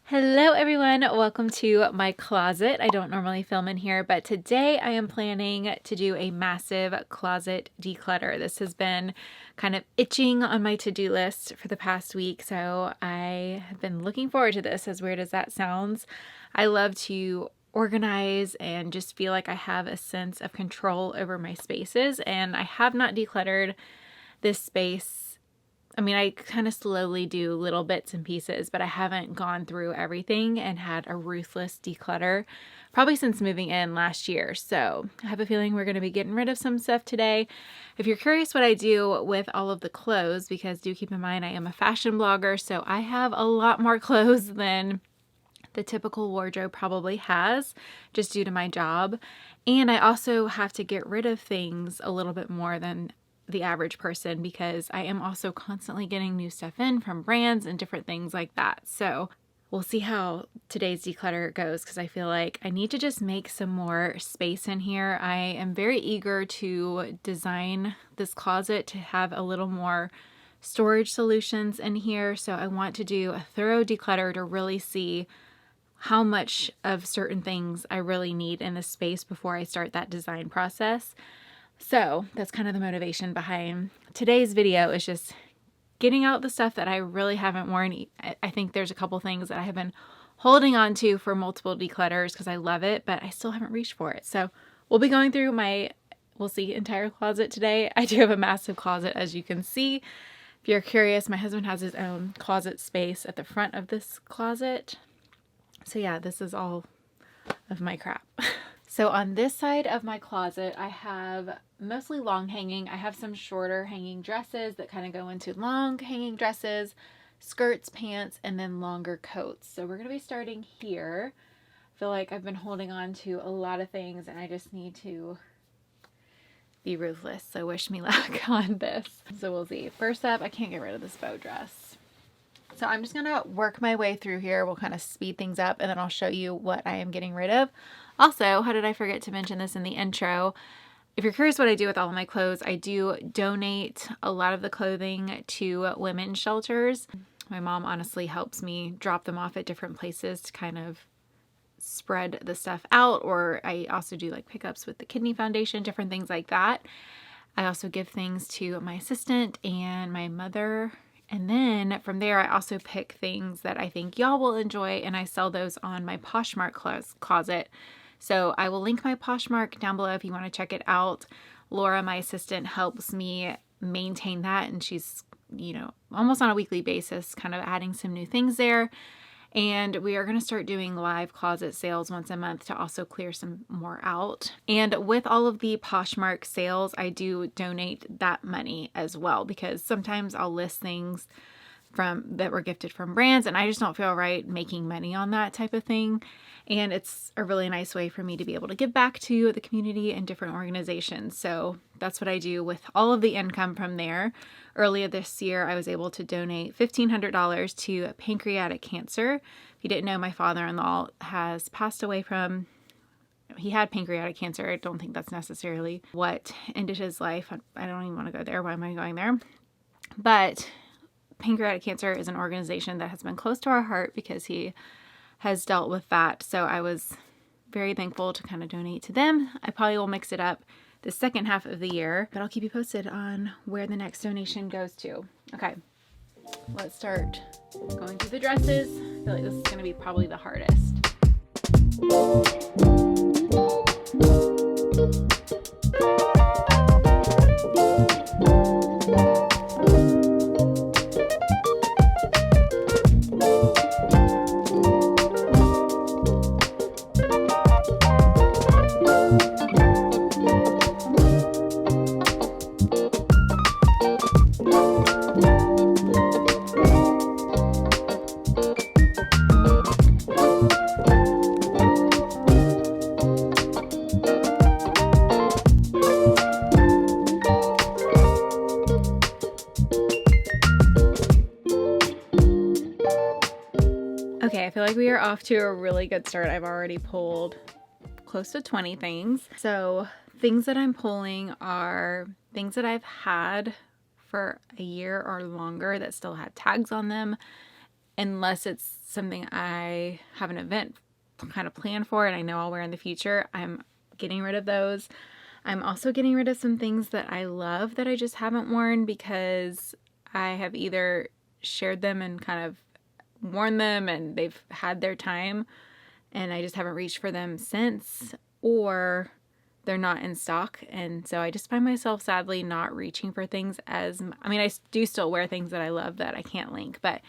Hello everyone, welcome to my closet. I don't normally film in here, but today I am planning to do a massive closet declutter. This has been kind of itching on my to-do list for the past week, so I have been looking forward to this, as weird as that sounds. I love to organize and just feel like I have a sense of control over my spaces, and I have not decluttered this space. I mean, I kind of slowly do little bits and pieces, but I haven't gone through everything and had a ruthless declutter probably since moving in last year. So I have a feeling we're going to be getting rid of some stuff today. If you're curious what I do with all of the clothes, because do keep in mind I am a fashion blogger, so I have a lot more clothes than the typical wardrobe probably has, just due to my job. And I also have to get rid of things a little bit more than the average person, because I am also constantly getting new stuff in from brands and different things like that. So we'll see how today's declutter goes, because I feel like I need to just make some more space in here. I am very eager to design this closet to have a little more storage solutions in here. So I want to do a thorough declutter to really see how much of certain things I really need in this space before I start that design process. So that's kind of the motivation behind today's video, is just getting out the stuff that I really haven't worn. I think there's a couple things that I have been holding on to for multiple declutters because I love it, but I still haven't reached for it. So we'll be going through my, we'll see, entire closet today. I do have a massive closet, as you can see. If you're curious, my husband has his own closet space at the front of this closet. So yeah, this is all of my crap. So on this side of my closet, I have mostly long hanging. I have some shorter hanging dresses that kind of go into long hanging dresses, skirts, pants, and then longer coats. So we're going to be starting here. I feel like I've been holding on to a lot of things and I just need to be ruthless. So wish me luck on this. So we'll see. First up, I can't get rid of this bow dress. So I'm just going to work my way through here. We'll kind of speed things up and then I'll show you what I am getting rid of. Also, how did I forget to mention this in the intro? If you're curious what I do with all of my clothes, I do donate a lot of the clothing to women's shelters. My mom honestly helps me drop them off at different places to kind of spread the stuff out, or I also do like pickups with the Kidney Foundation, different things like that. I also give things to my assistant and my mother. And then from there, I also pick things that I think y'all will enjoy, and I sell those on my Poshmark closet. So I will link my Poshmark down below if you want to check it out. Laura, my assistant, helps me maintain that, and she's, you know, almost on a weekly basis kind of adding some new things there. And we are going to start doing live closet sales once a month to also clear some more out. And with all of the Poshmark sales, I do donate that money as well, because sometimes I'll list things that were gifted from brands and I just don't feel right making money on that type of thing. And it's a really nice way for me to be able to give back to the community and different organizations. So that's what I do with all of the income from there. Earlier this year, I was able to donate $1,500 to pancreatic cancer. If you didn't know, my father-in-law has passed away from, he had pancreatic cancer. I don't think that's necessarily what ended his life. I don't even want to go there. Why am I going there? But pancreatic cancer is an organization that has been close to our heart because he has dealt with that. So I was very thankful to kind of donate to them. I probably will mix it up the second half of the year, but I'll keep you posted on where the next donation goes to. Okay, let's start going through the dresses. I feel like this is going to be probably the hardest. Okay, I feel like we are off to a really good start. I've already pulled close to 20 things. So things that I'm pulling are things that I've had for a year or longer that still had tags on them. unless it's something I have an event kind of planned for and I know I'll wear in the future, I'm getting rid of those. I'm also getting rid of some things that I love that I just haven't worn because I have either shared them and kind of worn them and they've had their time and I just haven't reached for them since, or they're not in stock. And so I just find myself sadly not reaching for things as, I mean, I do still wear things that I love that I can't link, but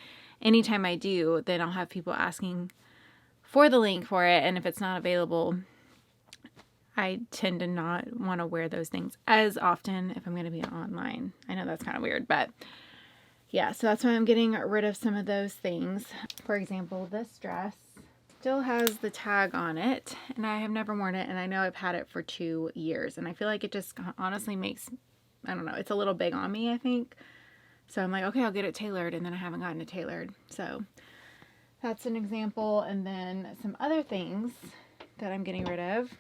anytime I do, then I'll have people asking for the link for it. And if it's not available, I tend to not want to wear those things as often if I'm going to be online. I know that's kind of weird, but yeah, so that's why I'm getting rid of some of those things. For example, this dress still has the tag on it and I have never worn it, and I know I've had it for 2 years and I feel like it just honestly makes, I don't know, it's a little big on me, I think. So I'm like, okay, I'll get it tailored, and then I haven't gotten it tailored. So that's an example. And then some other things that I'm getting rid of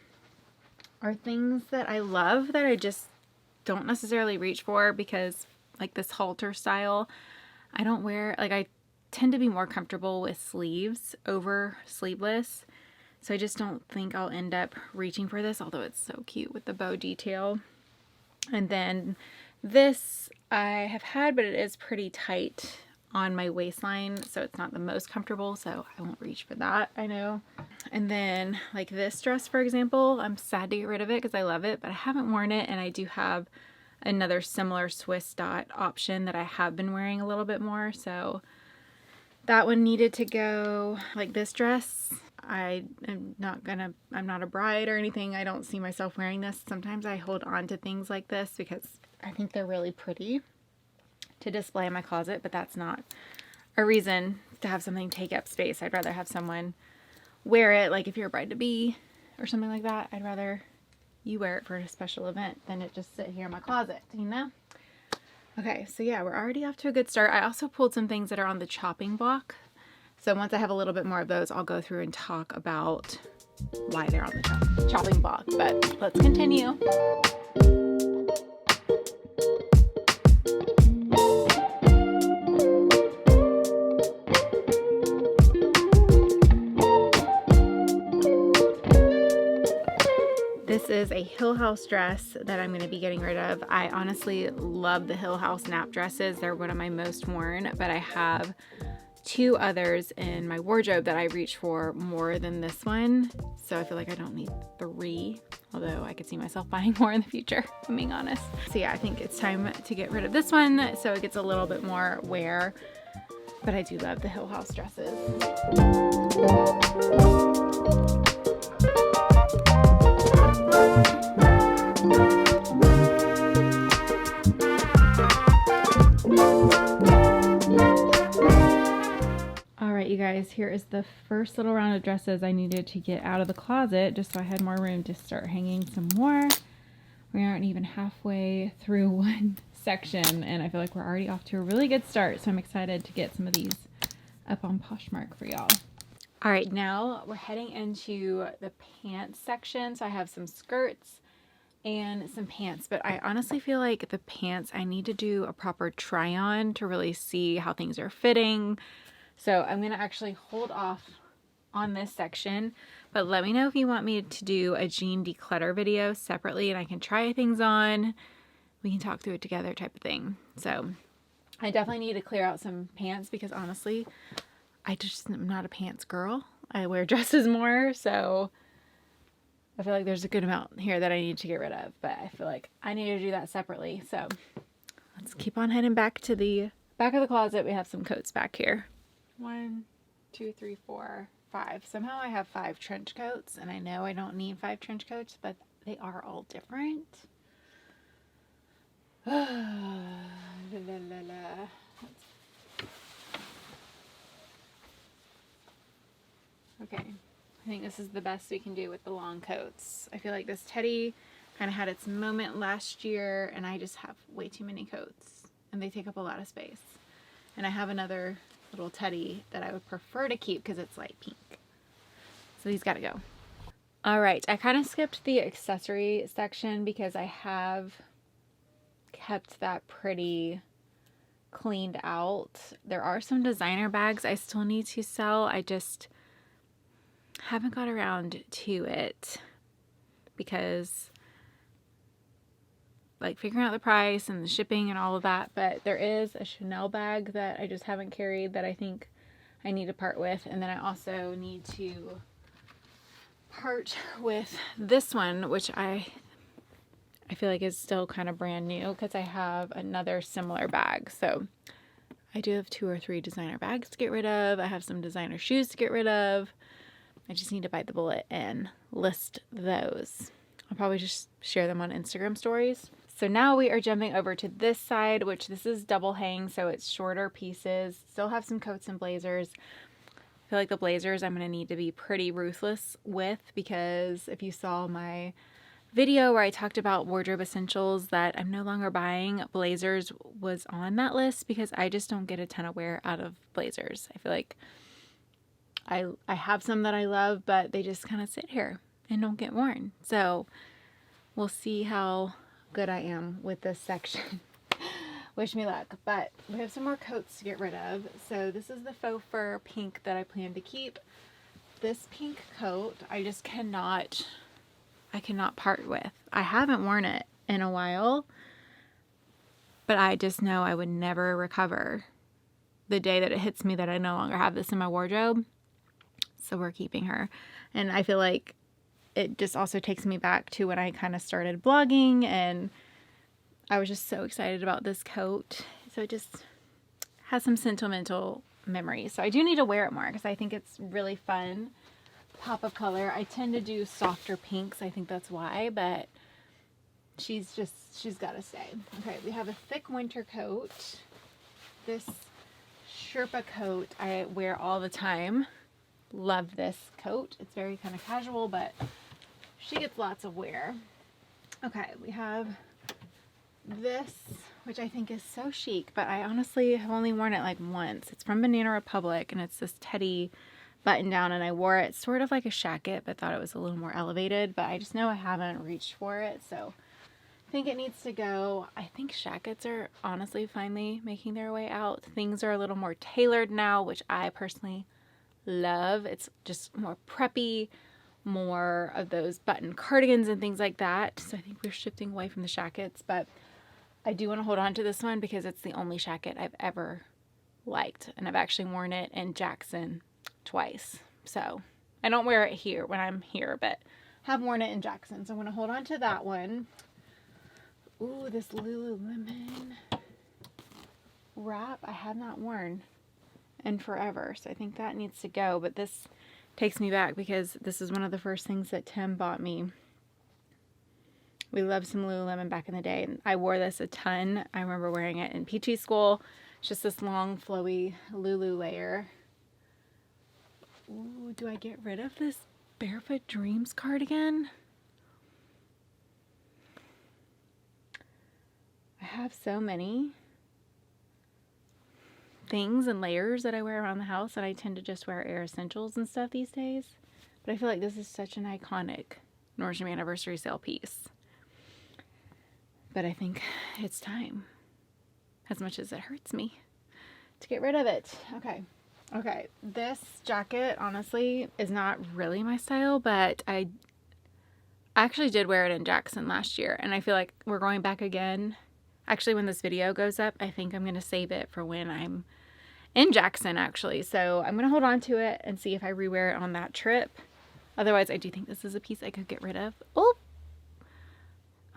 are things that I love that I just don't necessarily reach for because, like this halter style, I don't wear, like I tend to be more comfortable with sleeves over sleeveless. So I just don't think I'll end up reaching for this, although it's so cute with the bow detail. And then this I have had, but it is pretty tight on my waistline, so it's not the most comfortable, so I won't reach for that, I know. And then like this dress, for example, I'm sad to get rid of it because I love it, but I haven't worn it, and I do have another similar Swiss dot option that I have been wearing a little bit more, so that one needed to go. Like this dress, I'm not a bride or anything. I don't see myself wearing this. Sometimes I hold on to things like this because I think they're really pretty to display in my closet, but that's not a reason to have something take up space. I'd rather have someone wear it, like if you're a bride-to-be or something like that. I'd rather you wear it for a special event than it just sit here in my closet, you know? Okay, so yeah, we're already off to a good start. I also pulled some things that are on the chopping block. So once I have a little bit more of those, I'll go through and talk about why they're on the chopping block. But let's continue. This is a Hill House dress that I'm going to be getting rid of. I honestly love the Hill House nap dresses. They're one of my most worn, but I have 2 others in my wardrobe that I reach for more than this one. So I feel like I don't need 3, although I could see myself buying more in the future, if I'm being honest. So yeah, I think it's time to get rid of this one so it gets a little bit more wear, but I do love the Hill House dresses. You guys, here is the first little round of dresses I needed to get out of the closet just so I had more room to start hanging some more. We aren't even halfway through one section and I feel like we're already off to a really good start, so I'm excited to get some of these up on Poshmark for y'all. All right, now we're heading into the pants section. So I have some skirts and some pants, but I honestly feel like the pants I need to do a proper try on to really see how things are fitting. So I'm going to actually hold off on this section, but let me know if you want me to do a jean declutter video separately and I can try things on. We can talk through it together type of thing. So I definitely need to clear out some pants because honestly, I just am not a pants girl. I wear dresses more, so I feel like there's a good amount here that I need to get rid of, but I feel like I need to do that separately. So let's keep on heading back to the back of the closet. We have some coats back here. 1, 2, 3, 4, 5. Somehow I have 5 trench coats, and I know I don't need 5 trench coats, but they are all different. Okay, I think this is the best we can do with the long coats. I feel like this teddy kind of had its moment last year, and I just have way too many coats, and they take up a lot of space. And I have another little teddy that I would prefer to keep because it's light pink. So these gotta go. All right, I kind of skipped the accessory section because I have kept that pretty cleaned out. There are some designer bags I still need to sell. I just haven't got around to it because like figuring out the price and the shipping and all of that. But there is a Chanel bag that I just haven't carried that I think I need to part with. And then I also need to part with this one, which I feel like is still kind of brand new because I have another similar bag. So I do have 2 or 3 designer bags to get rid of. I have some designer shoes to get rid of. I just need to bite the bullet and list those. I'll probably just share them on Instagram stories. So now we are jumping over to this side, which this is double hang, so it's shorter pieces. Still have some coats and blazers. I feel like the blazers I'm going to need to be pretty ruthless with, because if you saw my video where I talked about wardrobe essentials that I'm no longer buying, blazers was on that list because I just don't get a ton of wear out of blazers. I feel like I have some that I love, but they just kind of sit here and don't get worn. So we'll see how good I am with this section. Wish me luck. But we have some more coats to get rid of. So this is the faux fur pink that I plan to keep. This pink coat I just cannot part with. I haven't worn it in a while, but I just know I would never recover the day that it hits me that I no longer have this in my wardrobe. So we're keeping her. And I feel like it just also takes me back to when I kind of started blogging, and I was just so excited about this coat. So it just has some sentimental memories. So I do need to wear it more because I think it's really fun. Pop of color. I tend to do softer pinks. I think that's why, but she's got to stay. Okay, we have a thick winter coat. This Sherpa coat I wear all the time. Love this coat. It's very kind of casual, but she gets lots of wear. Okay, we have this, which I think is so chic, but I honestly have only worn it like once. It's from Banana Republic, and it's this teddy button down, and I wore it sort of like a shacket, but thought it was a little more elevated, but I just know I haven't reached for it, so I think it needs to go. I think shackets are honestly finally making their way out. Things are a little more tailored now, which I personally love. It's just more preppy, more of those button cardigans and things like that. So I think we're shifting away from the shackets, but I do want to hold on to this one because it's the only shacket I've ever liked, and I've actually worn it in Jackson twice. So I don't wear it here when I'm here, but have worn it in Jackson. So I'm going to hold on to that one. Ooh, this Lululemon wrap I have not worn in forever. So I think that needs to go, but this takes me back because this is one of the first things that Tim bought me. We loved some Lululemon back in the day, and I wore this a ton. I remember wearing it in PT school. It's just this long, flowy Lulu layer. Ooh, do I get rid of this Barefoot Dreams cardigan? I have so many things and layers that I wear around the house, and I tend to just wear Air Essentials and stuff these days. But I feel like this is such an iconic Nordstrom anniversary sale piece. But I think it's time, as much as it hurts me, to get rid of it. Okay, this jacket honestly is not really my style, but I actually did wear it in Jackson last year, and I feel like we're going back again. Actually, when this video goes up, I think I'm going to save it for when I'm in Jackson, actually. So I'm going to hold on to it and see if I rewear it on that trip. Otherwise, I do think this is a piece I could get rid of. Oh,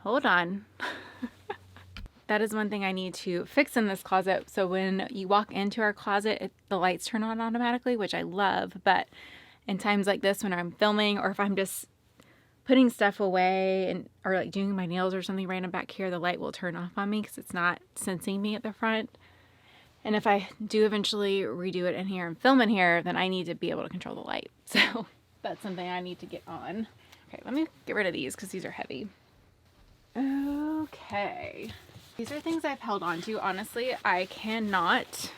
hold on. That is one thing I need to fix in this closet. So when you walk into our closet, the lights turn on automatically, which I love. But in times like this, when I'm filming, or if I'm just putting stuff away and or like doing my nails or something random back here, the light will turn off on me because it's not sensing me at the front. And if I do eventually redo it in here and film in here, then I need to be able to control the light. So that's something I need to get on. Okay, let me get rid of these because these are heavy. Okay. These are things I've held on to. Honestly, I cannot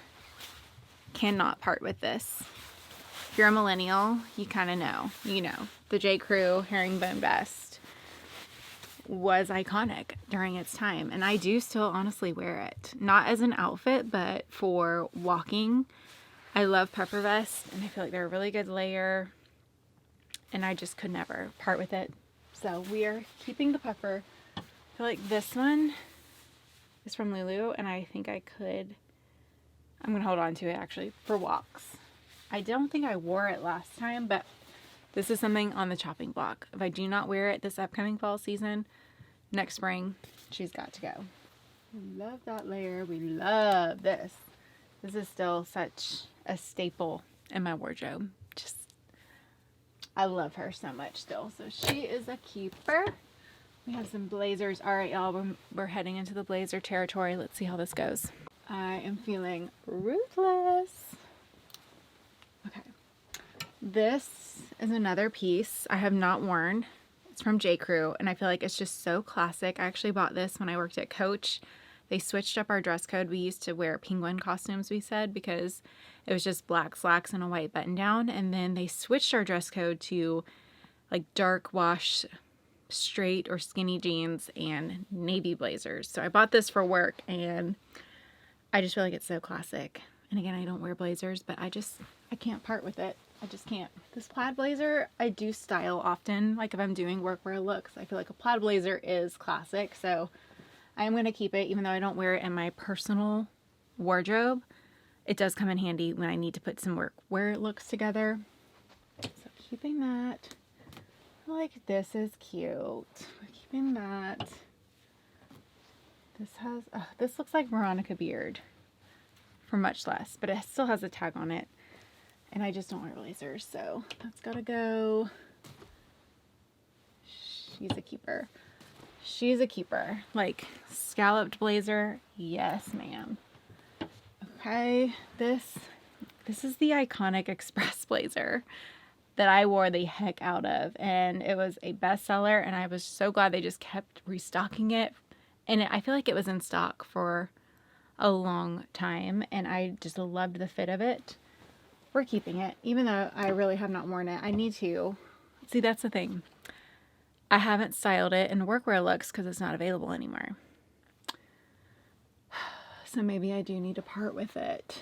part with this. If you're a millennial, you kind of know. You know, the J.Crew herringbone vest. was iconic during its time, and I do still honestly wear it. Not as an outfit, but for walking. I love puffer vests, and I feel like they're a really good layer, and I just could never part with it. So we are keeping the puffer. I feel like this one is from Lulu, and I think I'm gonna hold on to it actually for walks. I don't think I wore it last time, but this is something on the chopping block. If I do not wear it this upcoming fall season, next spring, she's got to go. We love that layer. We love this. This is still such a staple in my wardrobe. Just, I love her so much still. So she is a keeper. We have some blazers. All right, y'all, we're heading into the blazer territory. Let's see how this goes. I am feeling ruthless. Okay. This is another piece I have not worn. It's from J.Crew, and I feel like it's just so classic. I actually bought this when I worked at Coach. They switched up our dress code. We used to wear penguin costumes, we said, because it was just black slacks and a white button down. And then they switched our dress code to like dark wash, straight or skinny jeans and navy blazers. So I bought this for work, and I just feel like it's so classic. And again, I don't wear blazers, but I can't part with it. I just can't. This plaid blazer, I do style often. Like if I'm doing workwear looks, I feel like a plaid blazer is classic. So I am going to keep it, even though I don't wear it in my personal wardrobe. It does come in handy when I need to put some workwear looks together. So keeping that. I feel like this is cute. We're keeping that. This looks like Veronica Beard for much less, but it still has a tag on it. And I just don't wear blazers, so that's gotta go. She's a keeper. She's a keeper. Like, scalloped blazer, yes ma'am. Okay, this is the iconic Express blazer that I wore the heck out of, and it was a bestseller, and I was so glad they just kept restocking it. And I feel like it was in stock for a long time, and I just loved the fit of it. We're keeping it, even though I really have not worn it. I need to. See, that's the thing. I haven't styled it in workwear looks because it's not available anymore. So maybe I do need to part with it.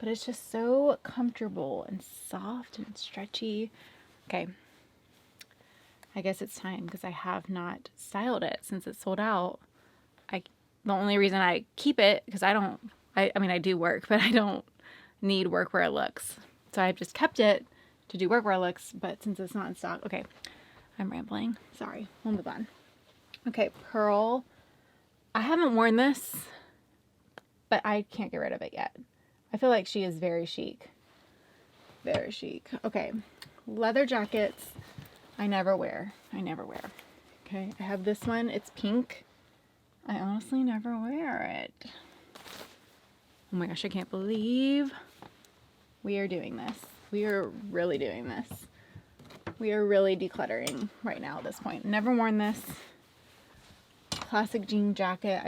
But it's just so comfortable and soft and stretchy. Okay. I guess it's time because I have not styled it since it's sold out. The only reason I keep it, because I mean, I do work, but I don't need workwear looks. So I've just kept it to do workwear looks, but since it's not in stock, okay, I'm rambling. Sorry, we'll move on. Okay, Pearl. I haven't worn this, but I can't get rid of it yet. I feel like she is very chic. Very chic. Okay, leather jackets. I never wear. Okay, I have this one. It's pink. I honestly never wear it. Oh my gosh, I can't believe we are doing this. We are really doing this. We are really decluttering right now at this point. Never worn this. Classic jean jacket.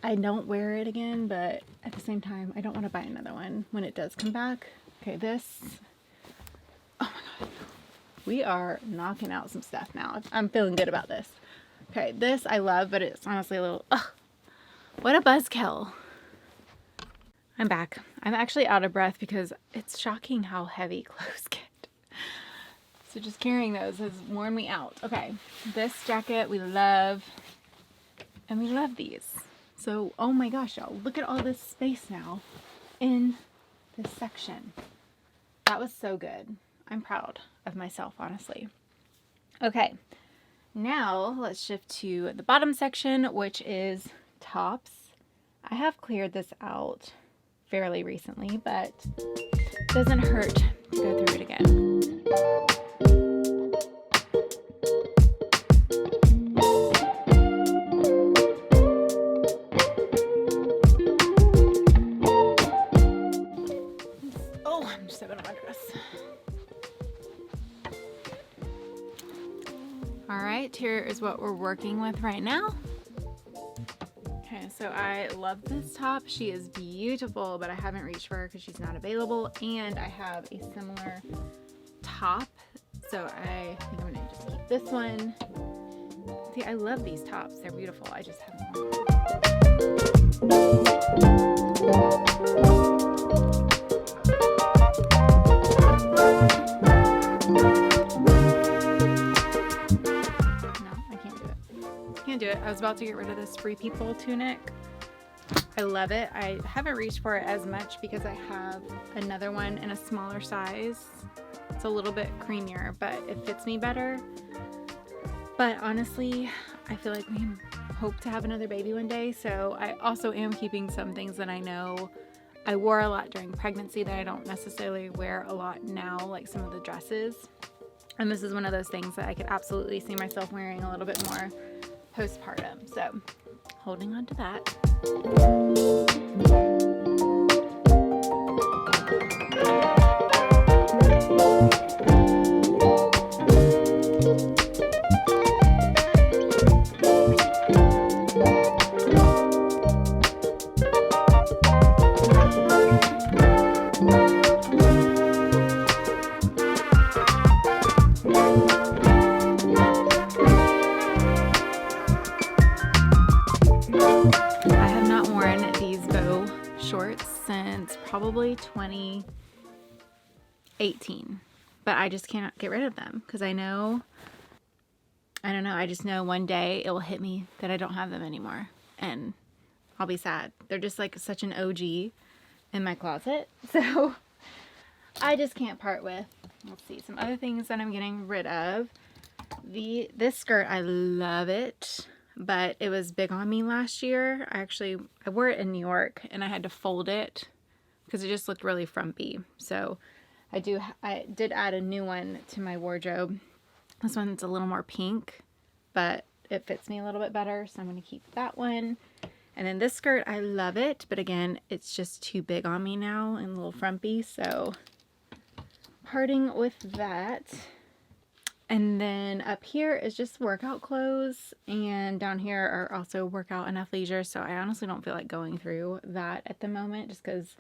I don't wear it again, but at the same time, I don't want to buy another one when it does come back. Okay, this. Oh my God. We are knocking out some stuff now. I'm feeling good about this. Okay, this I love, but it's honestly a little, ugh. What a buzzkill. I'm back. I'm actually out of breath because it's shocking how heavy clothes get. So just carrying those has worn me out. Okay, this jacket we love, and we love these. So, oh my gosh, y'all, look at all this space now in this section. That was so good. I'm proud of myself, honestly. Okay, now let's shift to the bottom section, which is tops. I have cleared this out fairly recently, but it doesn't hurt to go through it again. Oh, I'm just stepping on my dress. All right, here is what we're working with right now. Okay, so I love this top. She is beautiful, but I haven't reached for her because she's not available. And I have a similar top. So I think I'm gonna just keep this one. See, I love these tops. They're beautiful. I just haven't worn them. No, I can't do it. Can't do it. I was about to get rid of this Free People tunic. I love it. I haven't reached for it as much because I have another one in a smaller size. It's a little bit creamier, but it fits me better. But honestly, I feel like we hope to have another baby one day, so I also am keeping some things that I know I wore a lot during pregnancy that I don't necessarily wear a lot now, like some of the dresses. And this is one of those things that I could absolutely see myself wearing a little bit more postpartum. So holding on to that. Probably 2018, but I just can't get rid of them because I don't know, I just know one day it will hit me that I don't have them anymore and I'll be sad. They're just like such an OG in my closet, so I just can't part with. Let's see, some other things that I'm getting rid of. This skirt, I love it, but it was big on me last year. I wore it in New York and I had to fold it because it just looked really frumpy. So I did add a new one to my wardrobe. This one's a little more pink, but it fits me a little bit better, so I'm going to keep that one. And then this skirt, I love it, but again, it's just too big on me now and a little frumpy, so parting with that. And then up here is just workout clothes, and down here are also workout and athleisure, so I honestly don't feel like going through that at the moment just because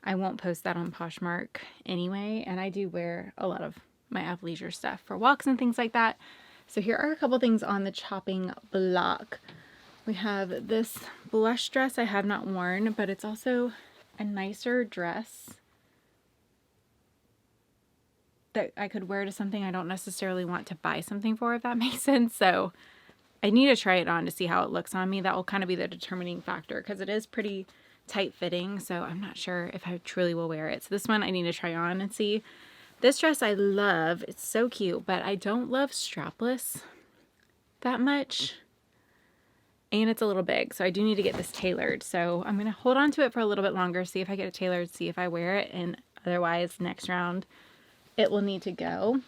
I won't post that on Poshmark anyway, and I do wear a lot of my athleisure stuff for walks and things like that. So here are a couple things on the chopping block. We have this blush dress I have not worn, but it's also a nicer dress that I could wear to something I don't necessarily want to buy something for, if that makes sense. So I need to try it on to see how it looks on me. That will kind of be the determining factor because it is pretty tight fitting, so I'm not sure if I truly will wear it. So this one I need to try on and see. This dress I love. It's so cute, but I don't love strapless that much. And it's a little big, so I do need to get this tailored. So I'm going to hold on to it for a little bit longer, see if I get it tailored, see if I wear it, and otherwise next round it will need to go.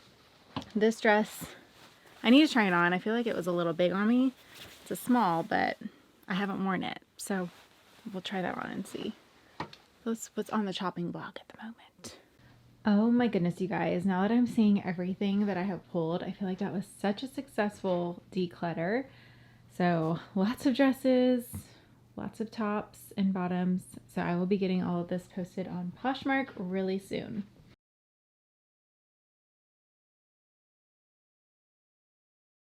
This dress, I need to try it on. I feel like it was a little big on me. It's a small, but I haven't worn it, so we'll try that on and see. That's what's on the chopping block at the moment. Oh my goodness, you guys. Now that I'm seeing everything that I have pulled, I feel like that was such a successful declutter. So lots of dresses, lots of tops and bottoms. So I will be getting all of this posted on Poshmark really soon.